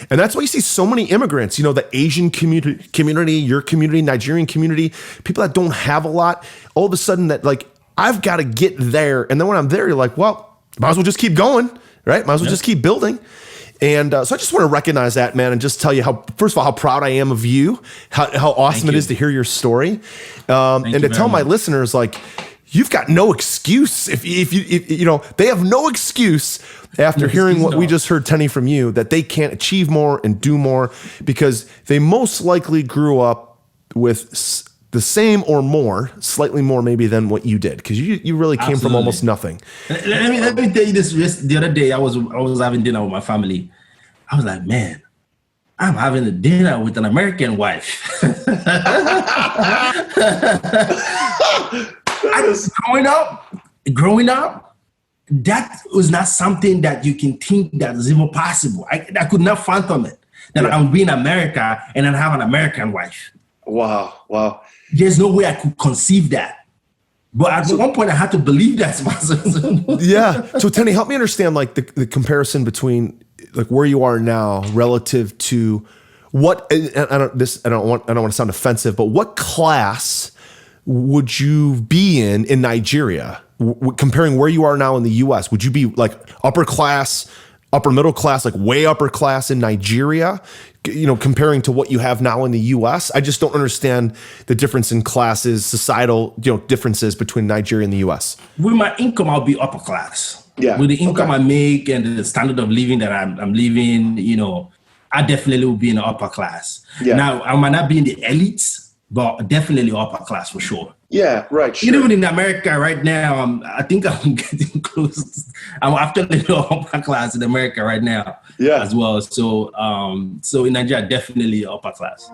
And that's why you see so many immigrants, the Asian community, your community, Nigerian community, people that don't have a lot, all of a sudden that like, I've got to get there. And then when I'm there, you're like, well, might as well just keep going, right? Might as well just keep building. And so I just want to recognize that, man, and just tell you first of all, how proud I am of you, how awesome it is to hear your story. And to tell my listeners, like, you've got no excuse. If they have no excuse after hearing what we just heard, Tenny, from you, that they can't achieve more and do more because they most likely grew up with the same or more, slightly more maybe than what you did, because you really came from almost nothing. Let me tell you this. The other day, I was having dinner with my family. I was like, man, I'm having a dinner with an American wife. Growing up, that was not something that you can think that is even possible. I could not fathom it, that I'm being America and then have an American wife. Wow. There's no way I could conceive that. But at one point, I had to believe that. Yeah. So, Tenny, help me understand like the comparison between like where you are now relative to what. I don't want to sound offensive, but what class would you be in Nigeria? Comparing where you are now in the U.S., would you be like upper class, upper middle class, like way upper class in Nigeria? Comparing to what you have now in the U.S., I just don't understand the difference in classes, societal, differences between Nigeria and the U.S. With my income, I'll be upper class. Yeah. With the income I make and the standard of living that I'm living, I definitely will be in the upper class. Yeah. Now, I might not be in the elites, but definitely upper class for sure. Yeah, right. Sure. Even in America right now, I think I'm getting close. I'm after the upper class in America right now as well. So in Nigeria, definitely upper class.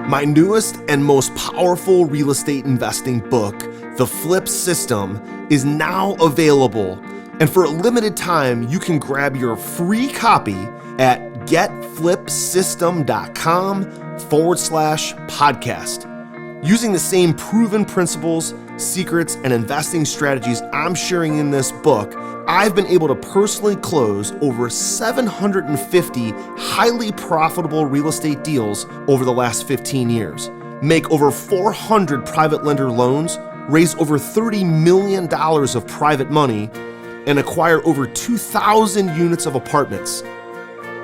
My newest and most powerful real estate investing book, The Flip System, is now available. And for a limited time, you can grab your free copy at getflipsystem.com/podcast. Using the same proven principles, secrets, and investing strategies I'm sharing in this book, I've been able to personally close over 750 highly profitable real estate deals over the last 15 years, make over 400 private lender loans, raise over $30 million of private money, and acquire over 2,000 units of apartments.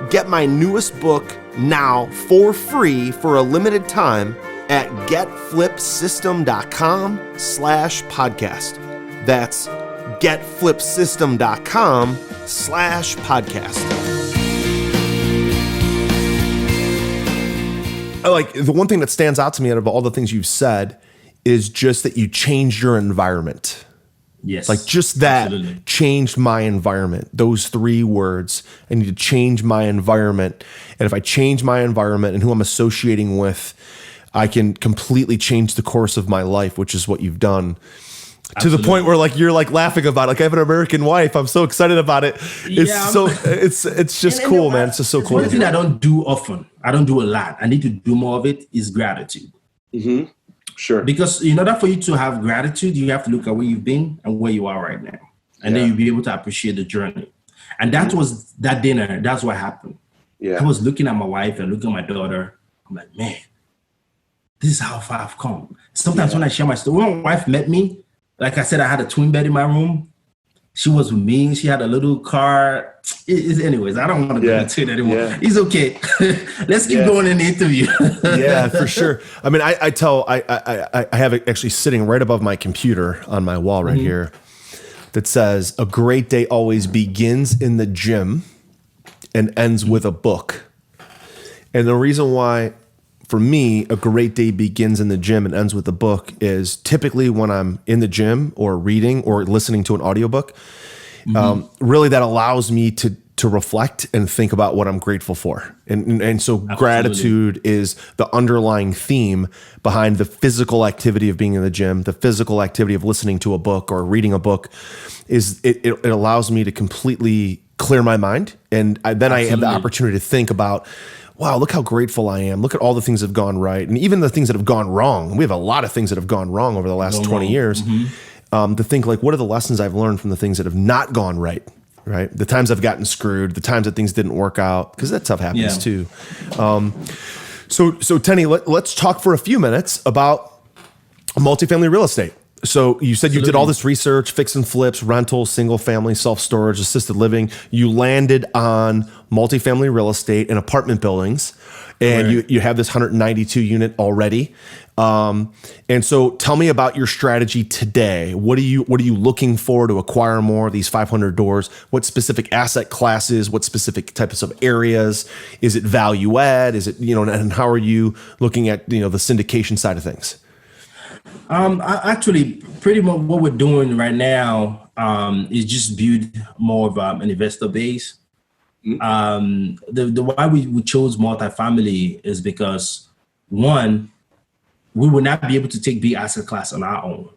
Get my newest book now for free for a limited time at getflipsystem.com/podcast. That's getflipsystem.com/podcast. Like the one thing that stands out to me out of all the things you've said is just that you changed your environment. Yes. Like just that changed my environment. Those three words. I need to change my environment. And if I change my environment and who I'm associating with, I can completely change the course of my life, which is what you've done. To the point where like you're like laughing about it. Like I have an American wife. I'm so excited about it. It's just cool, man. It's just so cool. One thing I don't do often, I don't do a lot, I need to do more of it, is gratitude. Mm-hmm. Sure. Because in order for you to have gratitude, you have to look at where you've been and where you are right now. And then you'll be able to appreciate the journey. And that was that dinner. That's what happened. Yeah. I was looking at my wife and looking at my daughter. I'm like, man, this is how far I've come. Sometimes when I share my story, when my wife met me, like I said, I had a twin bed in my room. She was with me. She had a little car. Anyways, I don't want to go into it anymore. Yeah. It's okay. Let's keep going in the interview. Yeah, for sure. I mean, I have it actually sitting right above my computer on my wall right here that says, "A great day always begins in the gym and ends with a book." And the reason why, for me, a great day begins in the gym and ends with a book is typically when I'm in the gym or reading or listening to an audiobook. Really, that allows me to reflect and think about what I'm grateful for. And so gratitude is the underlying theme behind the physical activity of being in the gym, the physical activity of listening to a book or reading a book. Is it allows me to completely clear my mind. And then I have the opportunity to think about, wow, look how grateful I am. Look at all the things that have gone right. And even the things that have gone wrong. We have a lot of things that have gone wrong over the last 20 years. To think like, what are the lessons I've learned from the things that have not gone right? Right. The times I've gotten screwed, the times that things didn't work out, because that stuff happens too. So Tenny, let's talk for a few minutes about multifamily real estate. So you said you did all this research, fix and flips, rentals, single family, self-storage, assisted living. You landed on multifamily real estate and apartment buildings, and you have this 192 unit already. And so tell me about your strategy today. What are you looking for to acquire more of these 500 doors? What specific asset classes? What specific types of areas? Is it value add? Is it, and how are you looking at, the syndication side of things? Actually, pretty much what we're doing right now is just build more of an investor base. The why we chose multifamily is because, one, we will not be able to take big asset class on our own,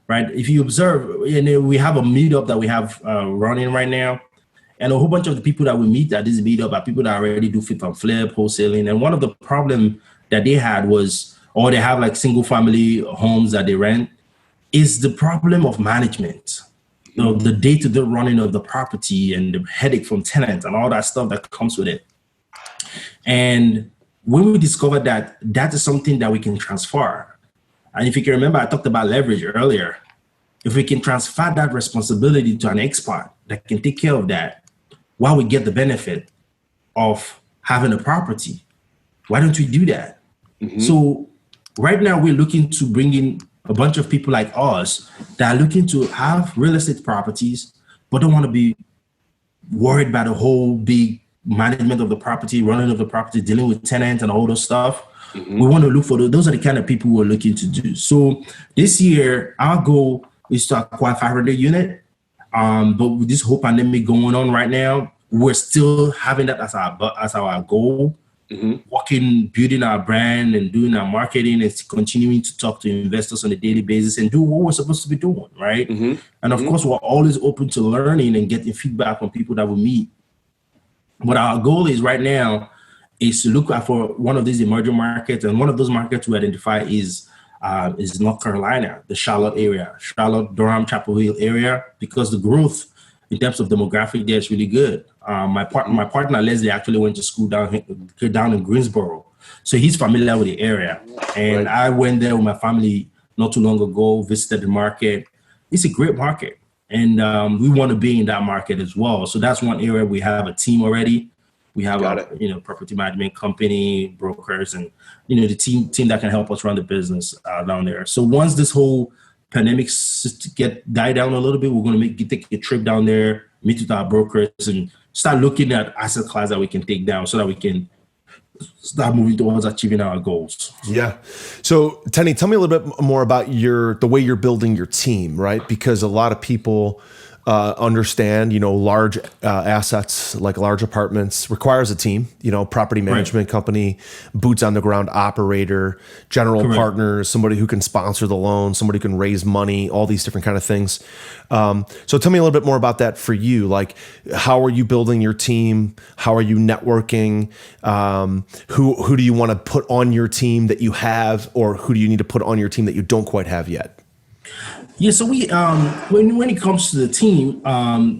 right? If you observe, we have a meetup that we have running right now, and a whole bunch of the people that we meet at this meetup are people that already do flip and flip, wholesaling. And one of the problem that they had was, or they have like single family homes that they rent, is the problem of management. The day-to-day running of the property and the headache from tenants and all that stuff that comes with it. And when we discovered that that is something that we can transfer, and if you can remember, I talked about leverage earlier. If we can transfer that responsibility to an expert that can take care of that, while we get the benefit of having a property, why don't we do that? So right now we're looking to bring in a bunch of people like us that are looking to have real estate properties, but don't want to be worried about the whole big management of the property, running of the property, dealing with tenants and all those stuff. We want to look for those are the kind of people we're looking to do. So this year, our goal is to acquire 500 units. But with this whole pandemic going on right now, we're still having that as our goal. Working, building our brand and doing our marketing and continuing to talk to investors on a daily basis and do what we're supposed to be doing, right? And of course, we're always open to learning and getting feedback from people that we meet. But our goal is right now is to look out for one of these emerging markets, and one of those markets we identify is North Carolina, the Charlotte area, Charlotte, Durham, Chapel Hill area, because the growth in terms of demographic there is really good. My partner Leslie actually went to school down in Greensboro, so he's familiar with the area. And I went there with my family not too long ago, visited the market. It's a great market, and we want to be in that market as well. So that's one area we have a team already. We have property management company, brokers, and the team that can help us run the business down there. So once this whole pandemic die down a little bit, we're going to take a trip down there, meet with our brokers, and start looking at asset class that we can take down so that we can start moving towards achieving our goals. Yeah. So Tenny, tell me a little bit more about the way you're building your team, right? Because a lot of people understand, large assets like large apartments requires a team, property management company, boots on the ground operator, general partners, somebody who can sponsor the loan, somebody who can raise money, all these different kind of things. So tell me a little bit more about that for you. Like, how are you building your team? How are you networking? Who do you want to put on your team that you have, or who do you need to put on your team that you don't quite have yet? Yeah, so we when it comes to the team,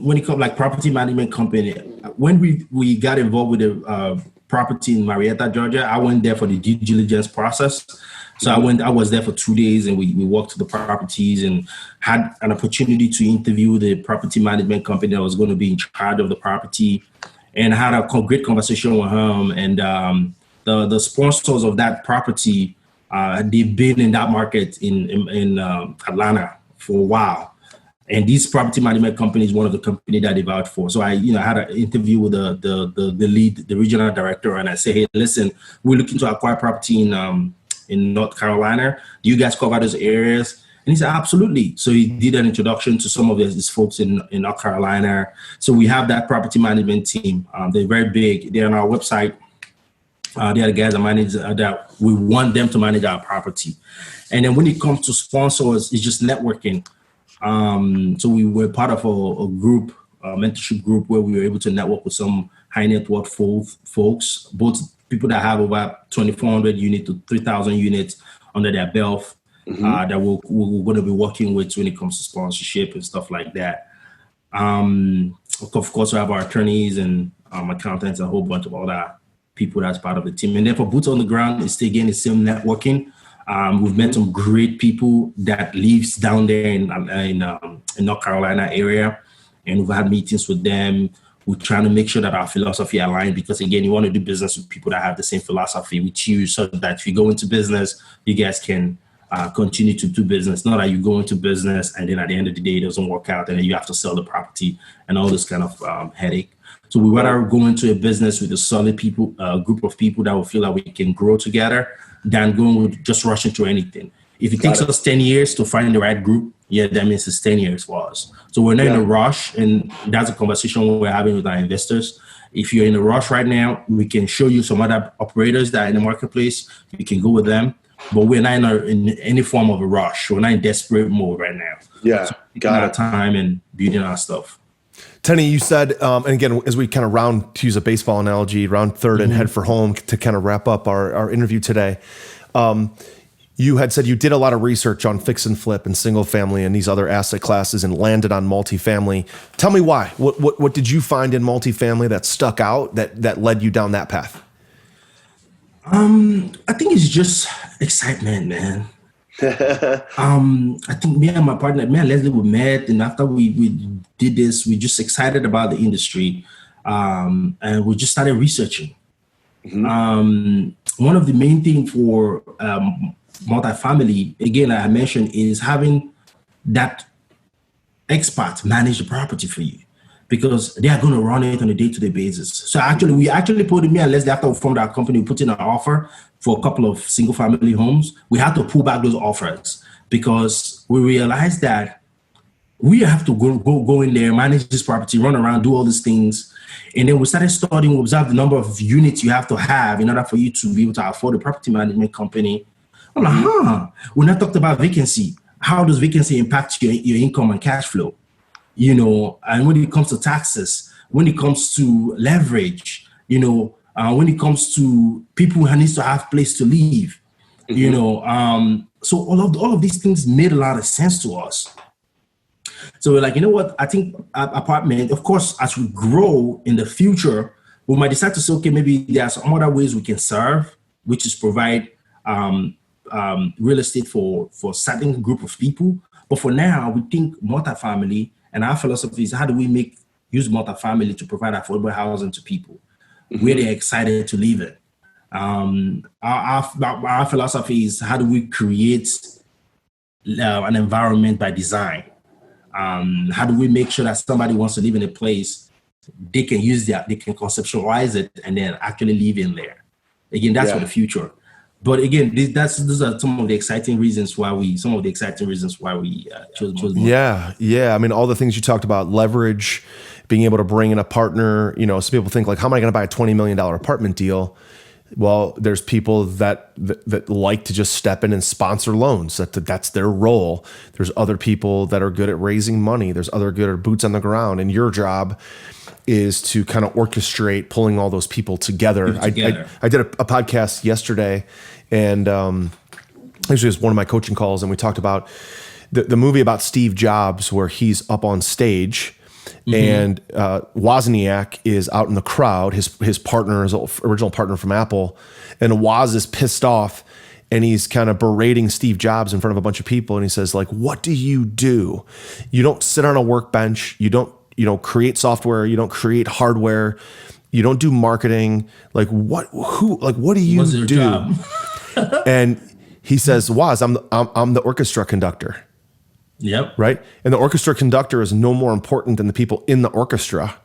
when it comes like property management company, when we got involved with the property in Marietta, Georgia, I went there for the due diligence process. So I was there for 2 days, and we walked to the properties and had an opportunity to interview the property management company that was going to be in charge of the property, and had a great conversation with him. And the sponsors of that property, they've been in that market in Atlanta for a while. And this property management company is one of the company that they vouched for. So I had an interview with the regional director, and I say, hey, listen, we're looking to acquire property in North Carolina. Do you guys cover those areas? And he said, absolutely. So he did an introduction to some of his folks in North Carolina. So we have that property management team. They're very big. They're on our website. They are the guys that manage that. We want them to manage our property. And then when it comes to sponsors, it's just networking. So we were part of a group, a mentorship group, where we were able to network with some high net worth folks, both people that have over 2,400 units to 3,000 units under their belt. That we're going to be working with when it comes to sponsorship and stuff like that. Of course, we have our attorneys and accountants, a whole bunch of other people that's part of the team. And then for boots on the ground, it's again the same networking. We've met some great people that lives down there in North Carolina area, and we've had meetings with them. We're trying to make sure that our philosophy aligns, because again, you want to do business with people that have the same philosophy with you, so that if you go into business, you guys can continue to do business. Not that you go into business and then at the end of the day it doesn't work out, and then you have to sell the property and all this kind of headache. So we rather go into a business with a solid group of people that will feel that we can grow together, than going with just rushing through anything. If it takes us 10 years to find the right group, that means it's 10 years for us. So we're not in a rush, and that's a conversation we're having with our investors. If you're in a rush right now, we can show you some other operators that are in the marketplace. You can go with them. But we're not in any form of a rush. We're not in desperate mode right now. Yeah, so got our time and building our stuff. Tenny, you said, and again, as we kind of to use a baseball analogy, round third and head for home to kind of wrap up our interview today. You had said you did a lot of research on fix and flip and single family and these other asset classes and landed on multifamily. Tell me why. What did you find in multifamily that stuck out that led you down that path? I think it's just excitement, man. I think me and my partner, me and Leslie, we met, and after we did this, we just excited about the industry, and we just started researching. One of the main things for multifamily, again, I mentioned, is having that expert manage the property for you, because they are going to run it on a day-to-day basis. So we actually put me and Leslie, after we formed our company, we put in an offer for a couple of single-family homes. We had to pull back those offers because we realized that we have to go in there, manage this property, run around, do all these things. And then we started studying, we observed the number of units you have to have in order for you to be able to afford a property management company. I'm like, we not talked about vacancy. How does vacancy impact your income and cash flow? And when it comes to taxes, when it comes to leverage, when it comes to people who needs to have place to live, so all of these things made a lot of sense to us. So we're like, you know what? I think apartment, of course, as we grow in the future, we might decide to say, okay, maybe there are some other ways we can serve, which is provide real estate for a certain group of people. But for now, we think multifamily. And our philosophy is, how do we use multifamily to provide affordable housing to people where they're excited to live in? Our philosophy is, how do we create an environment by design? How do we make sure that somebody wants to live in a place, they can conceptualize it and then actually live in there? Again, that's for the future. But again, those are some of the exciting reasons why we chose. Yeah. I mean, all the things you talked about, leverage, being able to bring in a partner. Some people think like, how am I going to buy a $20 million apartment deal? Well, there's people that like to just step in and sponsor loans. That's their role. There's other people that are good at raising money. There's other good at boots on the ground. And your job is to kind of orchestrate pulling all those people together. I did a podcast yesterday, and actually it was one of my coaching calls, and we talked about the movie about Steve Jobs, where he's up on stage, and Wozniak is out in the crowd, his partner, his original partner from Apple, and Woz is pissed off, and he's kind of berating Steve Jobs in front of a bunch of people, and he says, like, what do? You don't sit on a workbench, you don't create software, you don't create hardware, you don't do marketing. Like what do you do? And he says, Woz, I'm the orchestra conductor. Yep. Right. And the orchestra conductor is no more important than the people in the orchestra.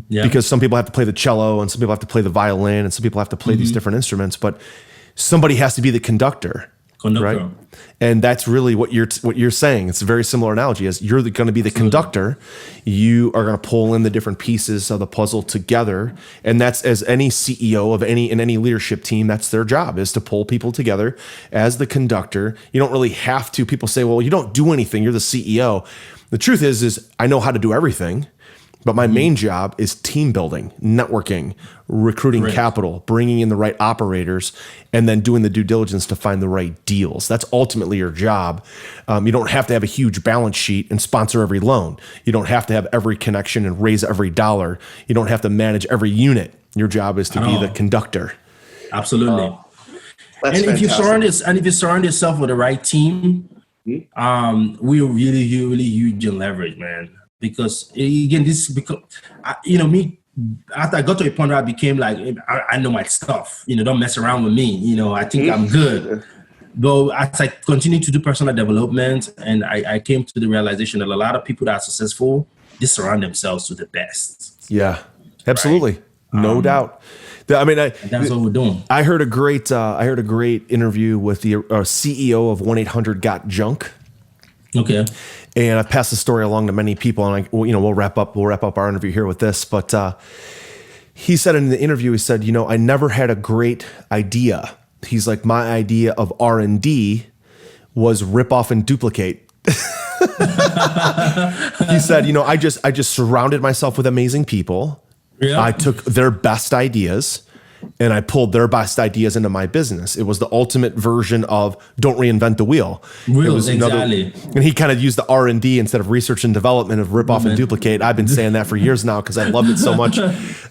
Yeah. Because some people have to play the cello and some people have to play the violin and some people have to play these different instruments, but somebody has to be the conductor. Right? And that's really what you're saying. It's a very similar analogy. As you're going to be the conductor, you are going to pull in the different pieces of the puzzle together. And that's, as any CEO of any leadership team, that's their job, is to pull people together as the conductor. You don't really have to. People say, well, you don't do anything. You're the CEO. The truth is I know how to do everything. But my main job is team building, networking, recruiting capital, bringing in the right operators, and then doing the due diligence to find the right deals. That's ultimately your job. You don't have to have a huge balance sheet and sponsor every loan. You don't have to have every connection and raise every dollar. You don't have to manage every unit. Your job is to be the conductor. Absolutely. That's and fantastic. if you surround yourself with the right team, we're really, really huge in leverage, man. Because again, me, after I got to a point where I became like, I know my stuff, don't mess around with me. I think I'm good. Though as I continue to do personal development, and I came to the realization that a lot of people that are successful, they surround themselves with the best. Yeah, absolutely. Right? No doubt. That's what we're doing. I heard a great interview with the CEO of 1-800-GOT-JUNK. Okay. And I've passed the story along to many people, and we'll wrap up our interview here with this. But he said in the interview, I never had a great idea. He's like, my idea of R&D was rip off and duplicate. He said, I just surrounded myself with amazing people. Yeah. I took their best ideas and I pulled their best ideas into my business. It was the ultimate version of don't reinvent the wheel. Exactly. And he kind of used the R&D instead of research and development of rip off and duplicate. I've been saying that for years now because I loved it so much.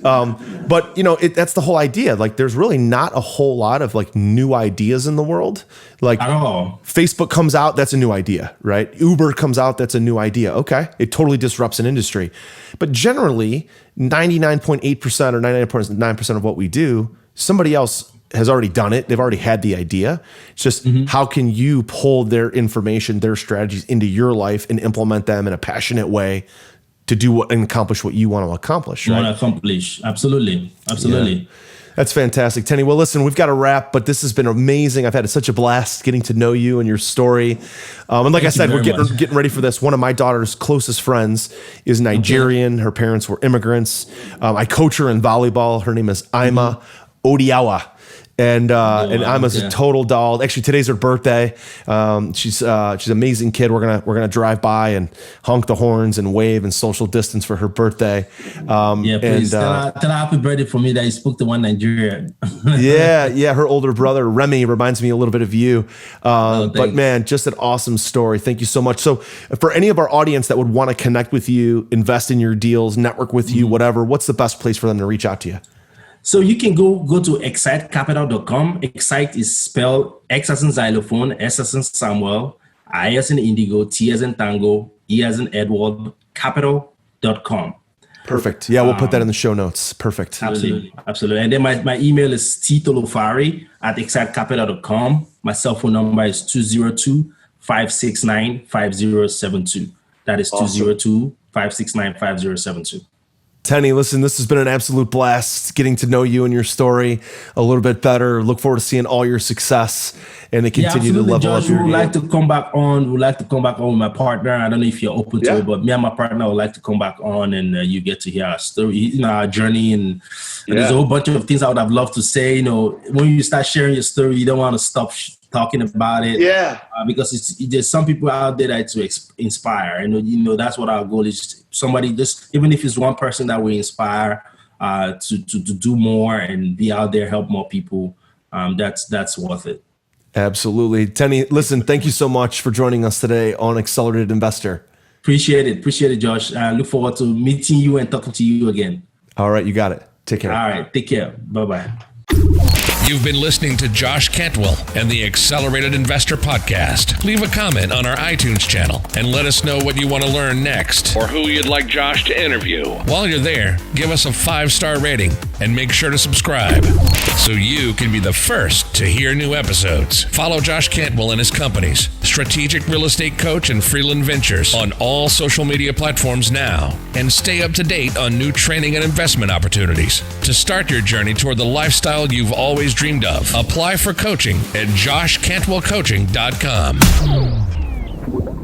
But that's the whole idea. Like, there's really not a whole lot of like new ideas in the world. Like, at all. Facebook comes out, that's a new idea, right? Uber comes out, that's a new idea. Okay, it totally disrupts an industry. But generally, 99.8% or 99.9% of what we do, somebody else has already done it. They've already had the idea. It's just how can you pull their information, their strategies into your life and implement them in a passionate way to do what and accomplish what you want to accomplish, right? Absolutely. Yeah. That's fantastic, Tenny. Well, listen, we've got to wrap, but this has been amazing. I've had such a blast getting to know you and your story. And like I said, we're getting ready for this. One of my daughter's closest friends is Nigerian. Okay. Her parents were immigrants. I coach her in volleyball. Her name is Ima Odiawa. And Ima's a total doll. Actually, today's her birthday. She's an amazing kid. We're gonna drive by and honk the horns and wave and social distance for her birthday. Please tell her happy birthday for me that you spoke to one Nigerian. yeah. Her older brother Remy reminds me a little bit of you. But man, just an awesome story. Thank you so much. So, for any of our audience that would want to connect with you, invest in your deals, network with you, whatever, what's the best place for them to reach out to you? So you can go to excitecapital.com. Excite is spelled X as in xylophone, S as in Samuel, I as in indigo, T as in tango, E as in Edward, capital.com. Perfect. Yeah, we'll put that in the show notes. Perfect. Absolutely. And then my email is tolofari@excitecapital.com. My cell phone number is 202-569-5072. That is 202-569-5072. Tenny, listen, this has been an absolute blast getting to know you and your story a little bit better. Look forward to seeing all your success and to continue to level Josh, up your game. We would like to come back on. We'd like to come back on with my partner. I don't know if you're open to it, but me and my partner would like to come back on and you get to hear our story, our journey. And there's a whole bunch of things I would have loved to say. When you start sharing your story, you don't want to stop talking about it. Yeah. Because there's some people out there that to inspire. And, that's what our goal is. Somebody, just even if it's one person that we inspire to do more and be out there, help more people, that's worth it. Absolutely. Tenny, listen, thank you so much for joining us today on Accelerated Investor. Appreciate it, Josh. I look forward to meeting you and talking to you again. All right, you got it. Take care. All right, take care. Bye-bye. You've been listening to Josh Cantwell and the Accelerated Investor Podcast. Leave a comment on our iTunes channel and let us know what you want to learn next or who you'd like Josh to interview. While you're there, give us a 5-star rating. and make sure to subscribe so you can be the first to hear new episodes. Follow Josh Cantwell and his companies, Strategic Real Estate Coach and Freeland Ventures, on all social media platforms now, and stay up to date on new training and investment opportunities. To start your journey toward the lifestyle you've always dreamed of, apply for coaching at joshcantwellcoaching.com.